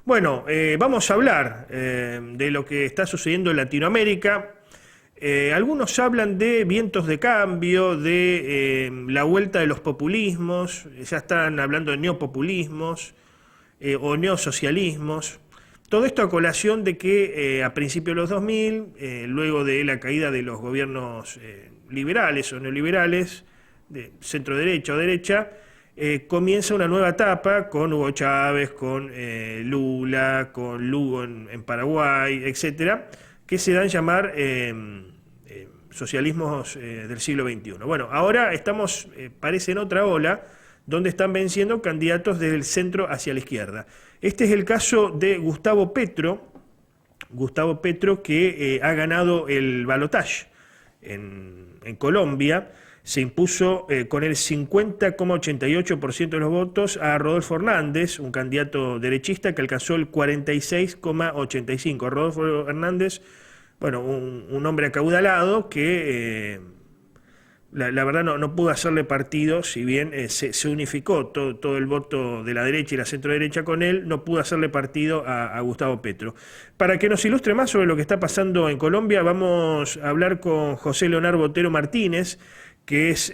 Bueno, vamos a hablar de lo que está sucediendo en Latinoamérica. Algunos hablan de vientos de cambio, de la vuelta de los populismos, ya están hablando de neopopulismos o neosocialismos. Todo esto a colación de que a principios de los 2000, luego de la caída de los gobiernos liberales o neoliberales, de centro derecha o derecha, comienza una nueva etapa con Hugo Chávez, con Lula, con Lugo en Paraguay, etcétera, que se dan a llamar socialismos del siglo XXI. Bueno, ahora estamos, parece en otra ola, donde están venciendo candidatos desde el centro hacia la izquierda. Este es el caso de Gustavo Petro que ha ganado el balotaje en Colombia, se impuso con el 50,88% de los votos a Rodolfo Hernández, un candidato derechista que alcanzó el 46,85%. Rodolfo Hernández, bueno, un hombre acaudalado que la verdad no pudo hacerle partido, si bien se unificó todo el voto de la derecha y la centro derecha con él, no pudo hacerle partido a Gustavo Petro. Para que nos ilustre más sobre lo que está pasando en Colombia, vamos a hablar con José Leonardo Botero Martínez, que es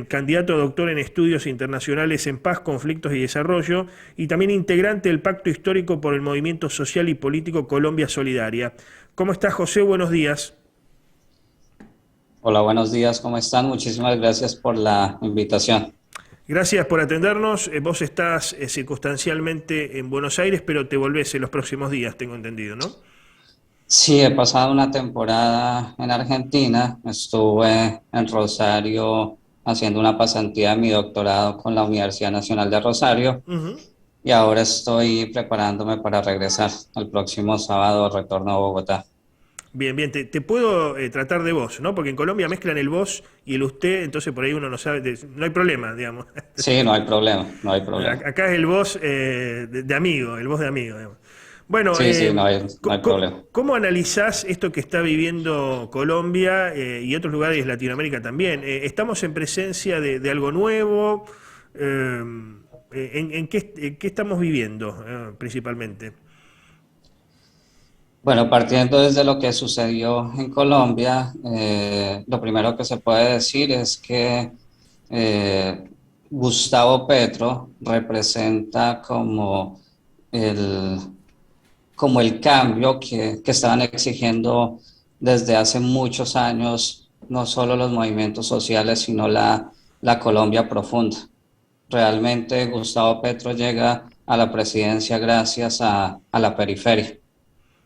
candidato a doctor en estudios internacionales en paz, conflictos y desarrollo, y también integrante del Pacto Histórico por el Movimiento Social y Político Colombia Solidaria. ¿Cómo estás, José? Buenos días. Hola, buenos días, ¿cómo están? Muchísimas gracias por la invitación. Gracias por atendernos. Vos estás circunstancialmente en Buenos Aires, pero te volvés en los próximos días, tengo entendido, ¿no? Sí, he pasado una temporada en Argentina, estuve en Rosario haciendo una pasantía de mi doctorado con la Universidad Nacional de Rosario Ujú. y ahora estoy preparándome para regresar. El próximo sábado retorno a Bogotá. Bien, bien, te puedo tratar de vos, ¿no? Porque en Colombia mezclan el vos y el usted, entonces por ahí uno no sabe, no hay problema, digamos. Sí, no hay problema, no hay problema. Acá es el vos de amigo, el vos de amigo, digamos. Bueno, Sí, sí, no hay problema. ¿cómo analizás esto que está viviendo Colombia y otros lugares de Latinoamérica también? ¿Estamos en presencia de algo nuevo? Eh, ¿En qué estamos viviendo principalmente? Bueno, partiendo desde lo que sucedió en Colombia, lo primero que se puede decir es que eh, Gustavo Petro representa el, como el cambio que estaban exigiendo desde hace muchos años, no solo los movimientos sociales, sino la Colombia profunda. Realmente Gustavo Petro llega a la presidencia gracias a la periferia,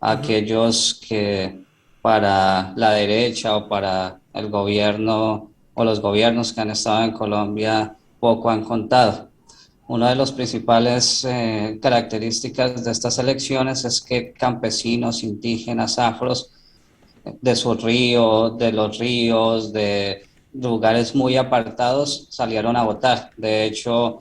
Ujú. aquellos que para la derecha o para el gobierno o los gobiernos que han estado en Colombia poco han contado. Una de las principales características de estas elecciones es que campesinos, indígenas, afros, de su río, de los ríos, de lugares muy apartados, salieron a votar. De hecho,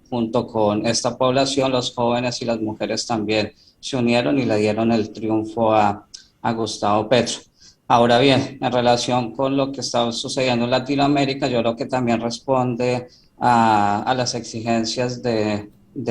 junto con esta población, los jóvenes y las mujeres también se unieron y le dieron el triunfo a Gustavo Petro. Ahora bien, en relación con lo que está sucediendo en Latinoamérica, yo creo que también responde a las exigencias de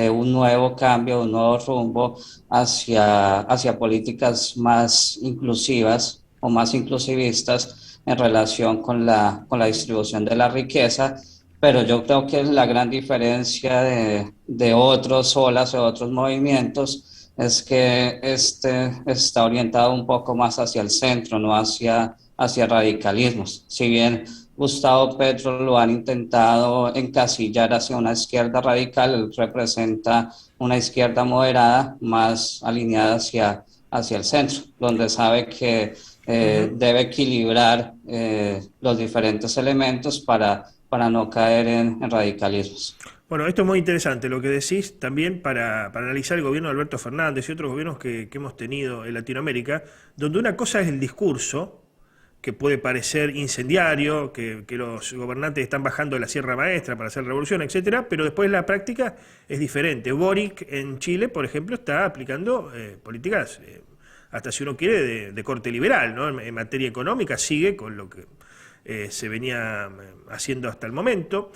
un nuevo cambio, un nuevo rumbo hacia políticas más inclusivas o más inclusivistas en relación con la distribución de la riqueza, pero yo creo que la gran diferencia de otros olas o otros movimientos es que este está orientado un poco más hacia el centro, no hacia radicalismos. Si bien Gustavo Petro lo han intentado encasillar hacia una izquierda radical, él representa una izquierda moderada más alineada hacia el centro, donde sabe que Ujú. debe equilibrar los diferentes elementos para no caer en radicalismos. Bueno, esto es muy interesante lo que decís también para analizar el gobierno de Alberto Fernández y otros gobiernos que hemos tenido en Latinoamérica, donde una cosa es el discurso, que puede parecer incendiario, que los gobernantes están bajando de la Sierra Maestra para hacer revolución, etcétera, pero después la práctica es diferente. Boric en Chile, por ejemplo, está aplicando políticas, hasta si uno quiere, de corte liberal, ¿no? En materia económica sigue con lo que se venía haciendo hasta el momento.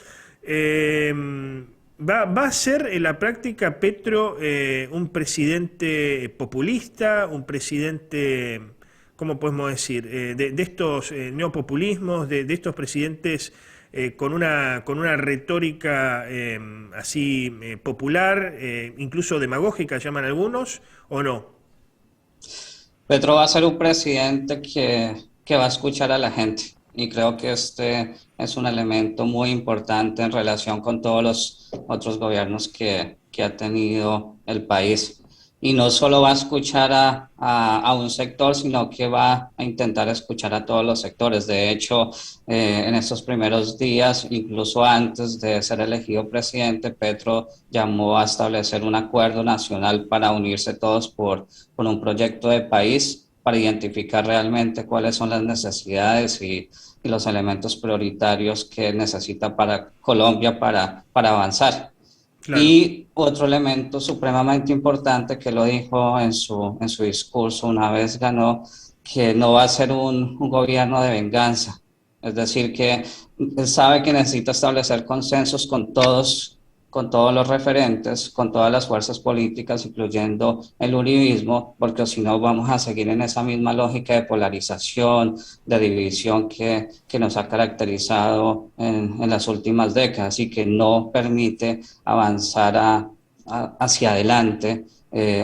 Eh, ¿Va a ser en la práctica Petro un presidente populista, un presidente, ¿cómo podemos decir? De estos neopopulismos, de estos presidentes con una retórica así popular, incluso demagógica, llaman algunos, o no? Petro va a ser un presidente que va a escuchar a la gente y creo que este es un elemento muy importante en relación con todos los otros gobiernos que ha tenido el país. Y no solo va a escuchar a un sector, sino que va a intentar escuchar a todos los sectores. De hecho, en estos primeros días, incluso antes de ser elegido presidente, Petro llamó a establecer un acuerdo nacional para unirse todos por un proyecto de país para identificar realmente cuáles son las necesidades y los elementos prioritarios que necesita para Colombia para avanzar. Claro. Y otro elemento supremamente importante que lo dijo en su discurso una vez ganó, que no va a ser un gobierno de venganza. Es decir, que él sabe que necesita establecer consensos con todos los referentes, con todas las fuerzas políticas, incluyendo el uribismo, porque si no vamos a seguir en esa misma lógica de polarización, de división que nos ha caracterizado en las últimas décadas y que no permite avanzar hacia adelante,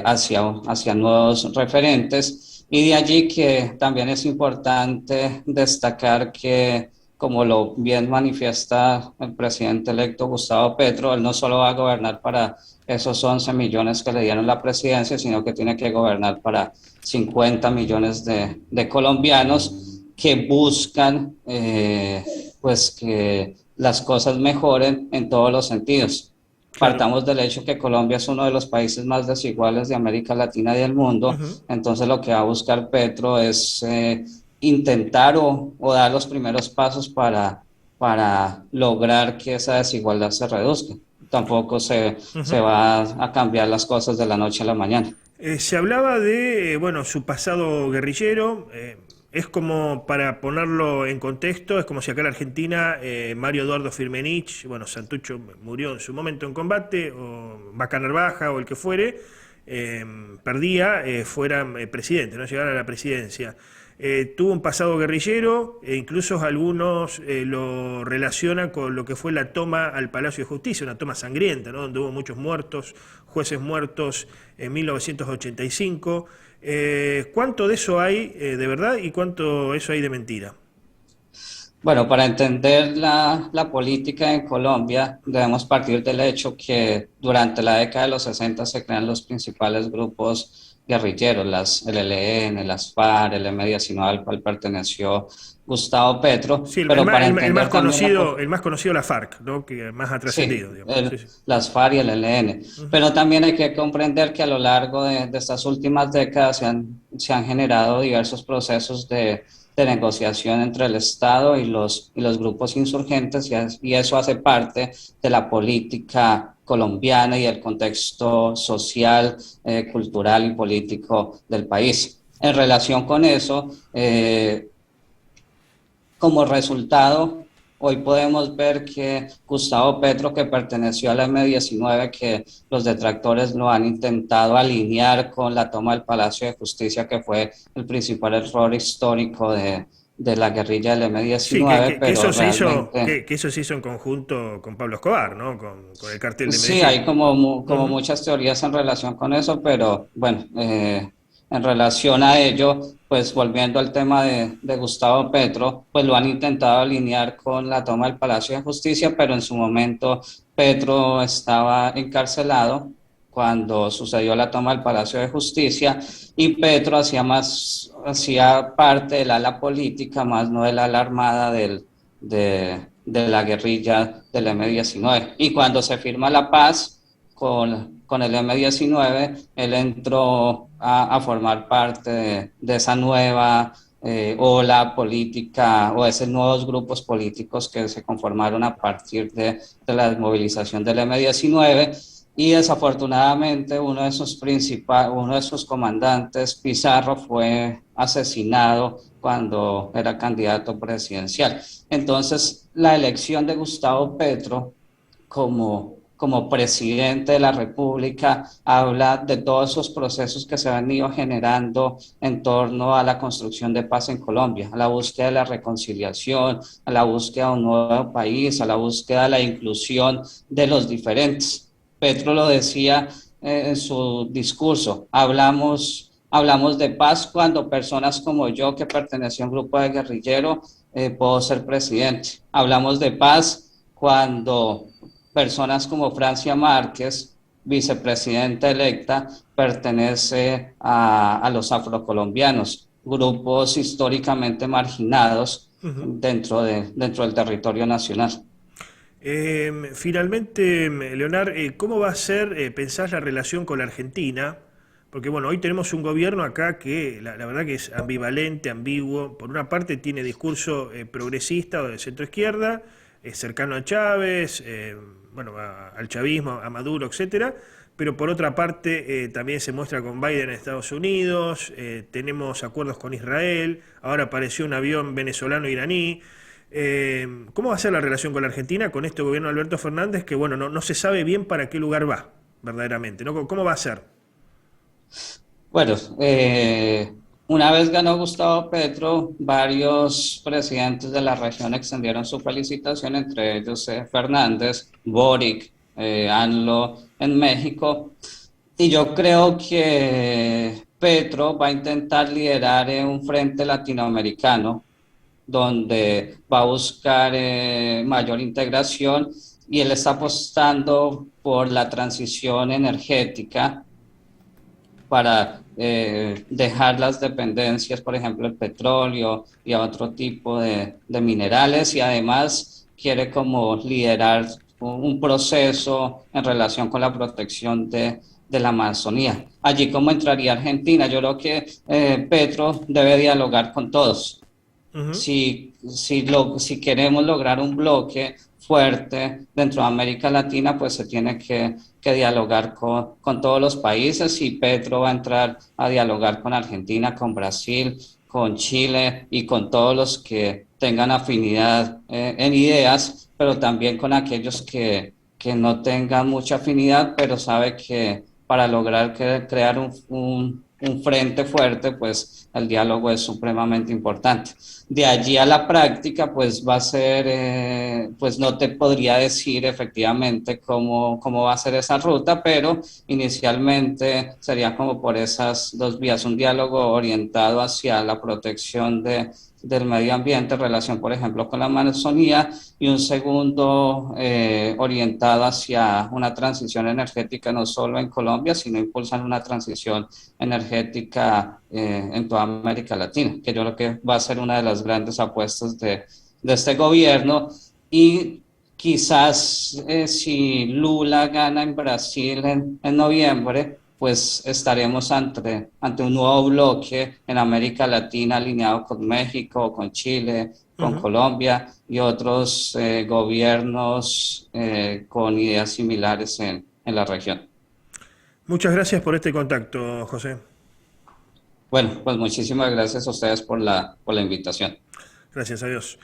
hacia nuevos referentes. Y de allí que también es importante destacar que, como lo bien manifiesta el presidente electo Gustavo Petro, él no solo va a gobernar para esos 11 millones que le dieron la presidencia, sino que tiene que gobernar para 50 millones de colombianos que buscan pues que las cosas mejoren en todos los sentidos. Claro. Partamos del hecho que Colombia es uno de los países más desiguales de América Latina y del mundo, Ujú. entonces lo que va a buscar Petro es intentar o dar los primeros pasos para lograr que esa desigualdad se reduzca. Tampoco se Ujú. va a cambiar las cosas de la noche a la mañana. Se hablaba de, bueno, su pasado guerrillero. Es como, para ponerlo en contexto, es como si acá en la Argentina Mario Eduardo Firmenich, bueno, Santucho murió en su momento en combate, o Bacanar Baja o el que fuere, perdía, fuera presidente, no llegara a la presidencia. Tuvo un pasado guerrillero e incluso algunos lo relacionan con lo que fue la toma al Palacio de Justicia, una toma sangrienta, ¿no? Donde hubo muchos muertos, jueces muertos en 1985. ¿Cuánto de eso hay de verdad y cuánto de eso hay de mentira? Bueno, para entender la política en Colombia, debemos partir del hecho que durante la década de los 60 se crean los principales grupos guerrilleros, las el ELN, las FARC, el M-19 al cual perteneció Gustavo Petro, Sí, pero para entender también el más conocido la FARC, ¿no? Que más ha trascendido, sí, digamos. Sí, sí. las FARC y el ELN. Ujú. Pero también hay que comprender que a lo largo de estas últimas décadas se han generado diversos procesos de negociación entre el Estado y los grupos insurgentes y eso hace parte de la política colombiana y el contexto social, cultural y político del país. En relación con eso, como resultado, hoy podemos ver que Gustavo Petro, que perteneció a la M-19, que los detractores lo han intentado alinear con la toma del Palacio de Justicia, que fue el principal error histórico de la guerrilla del Sí, M-19, que pero eso se hizo, realmente que eso se hizo en conjunto con Pablo Escobar, ¿no? Con el cartel de sí, hay Medellín. como, como Ujú. muchas teorías en relación con eso, pero bueno, en relación a ello, pues volviendo al tema de Gustavo Petro, pues lo han intentado alinear con la toma del Palacio de Justicia, pero en su momento Petro estaba encarcelado cuando sucedió la toma del Palacio de Justicia y Petro hacía parte del ala política, más no del ala armada de la guerrilla del M-19. Y cuando se firma la paz con el M-19, él entró a formar parte de esa nueva ola política o esos nuevos grupos políticos que se conformaron a partir de la desmovilización del M-19 y desafortunadamente uno de sus comandantes, Pizarro, fue asesinado cuando era candidato presidencial. Entonces, la elección de Gustavo Petro como presidente de la República, habla de todos esos procesos que se han ido generando en torno a la construcción de paz en Colombia, a la búsqueda de la reconciliación, a la búsqueda de un nuevo país, a la búsqueda de la inclusión de los diferentes. Petro lo decía en su discurso, hablamos de paz cuando personas como yo, que perteneció a un grupo de guerrilleros, puedo ser presidente. Hablamos de paz cuando personas como Francia Márquez, vicepresidenta electa, pertenece a los afrocolombianos, grupos históricamente marginados Ujú. dentro del territorio nacional. Finalmente, Leonard, ¿cómo va a ser, pensás, la relación con la Argentina? Porque bueno, hoy tenemos un gobierno acá que la verdad que es ambivalente, ambiguo. Por una parte tiene discurso progresista o de centro izquierda, cercano a Chávez, bueno, al chavismo, a Maduro, etcétera. Pero por otra parte también se muestra con Biden en Estados Unidos, tenemos acuerdos con Israel, ahora apareció un avión venezolano-iraní. ¿Cómo va a ser la relación con la Argentina, con este gobierno de Alberto Fernández, que bueno, no se sabe bien para qué lugar va, verdaderamente, ¿no? ¿Cómo va a ser? Bueno, una vez ganó Gustavo Petro, varios presidentes de la región extendieron su felicitación, entre ellos Fernández, Boric, ANLO en México. Y yo creo que Petro va a intentar liderar un frente latinoamericano donde va a buscar mayor integración, y él está apostando por la transición energética para dejar las dependencias, por ejemplo, el petróleo y a otro tipo de minerales, y además quiere como liderar un proceso en relación con la protección de la Amazonía. Allí, ¿cómo entraría Argentina? Yo creo que Petro debe dialogar con todos. Ujú. Si queremos lograr un bloque fuerte dentro de América Latina, pues se tiene que dialogar con todos los países, y Petro va a entrar a dialogar con Argentina, con Brasil, con Chile y con todos los que tengan afinidad en ideas, pero también con aquellos que no tengan mucha afinidad, pero sabe que para lograr crear un frente fuerte, pues el diálogo es supremamente importante. De allí a la práctica, pues va a ser, pues no te podría decir efectivamente cómo va a ser esa ruta, pero inicialmente sería como por esas dos vías: un diálogo orientado hacia la protección del medio ambiente en relación, por ejemplo, con la Amazonía, y un segundo orientado hacia una transición energética no solo en Colombia, sino impulsar una transición energética en toda América Latina, que yo creo que va a ser una de las grandes apuestas de este gobierno. Y quizás si Lula gana en Brasil en noviembre, pues estaremos ante un nuevo bloque en América Latina alineado con México, con Chile, con Ujú. Colombia y otros gobiernos con ideas similares en la región. Muchas gracias por este contacto, José. Bueno, pues muchísimas gracias a ustedes por la invitación. Gracias a Dios.